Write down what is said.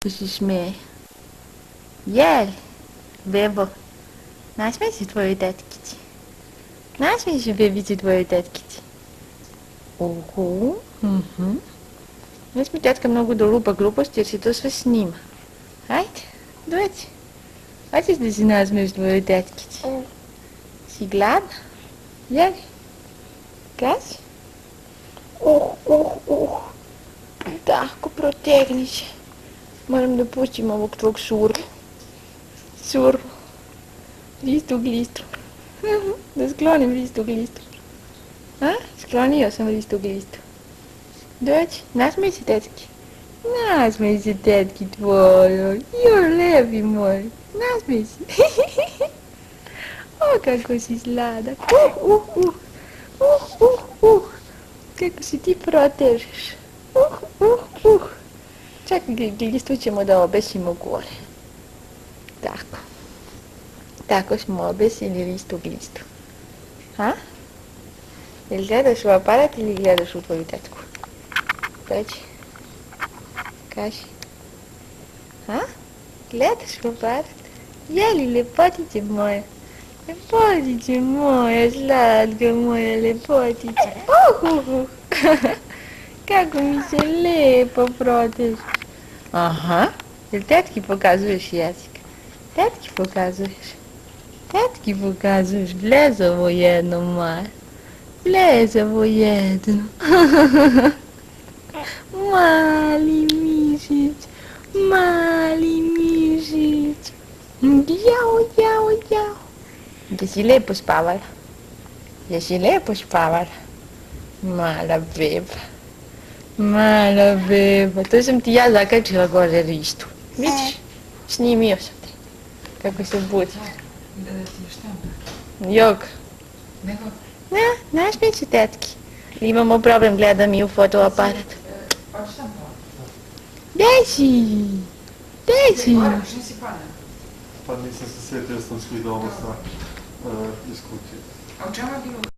Ko se smeje. Jel, bebo, nasmej se tvojoj tetkici. Nasmej se bebici tvojoj tetkici. Ne smije tetka mnogo da lupa gluposti jer se to sve snima. Ajde, dođi. Hoćeš da se nasmeješ tvojoj tetkici? Si gladna? Jeli? Kaži? Tako, protegni se. Moram da pustim ovog tvog survu. Survu. Listu glistru. Da sklonim listu glistru. A? Sklonio sam listu glistru. Dođi, nasmej se tetki. Nasmej se tetki tvojoj. Joj, lepi moj. Nasmej se. O, kako si sladak. Kako se ti protežeš. Čekaj, glistu ćemo da obesimo gore. Tako. Tako smo obesili listu glistu. Ha? Jel gledaš u aparat ili gledaš u tvoju tetku? Dođi. Kaži. Ha? Gledaš u aparat? Jeli, lepotice moje? Lepotice moje, slatka moja lepotice. Kako mi se lepo proteže. Aha, jel tetki pokazuješ jezik? Tetki pokazuješ. Tetki pokazuješ, blezovo jedno moje. Blezovo jedno. Mali mišić, mali mišić. Jau, jau, jau. Jesi lepo spavala? Jesi lepo spavala? Mala beba. Mala beba. To sam ti ja zakačila gore listu. Vidiš? Snimio sam te. Kako se budi. Da ti je šta? Jog. Nego? Ne, nasmij se tetki. Imamo problem, gledam i u fotoaparat. Pa šta to? Gdje si? Gdje si? Što si pada? Pa nisam se sjetio, sam svi doma sa iz kuće. A u čemu je bilo?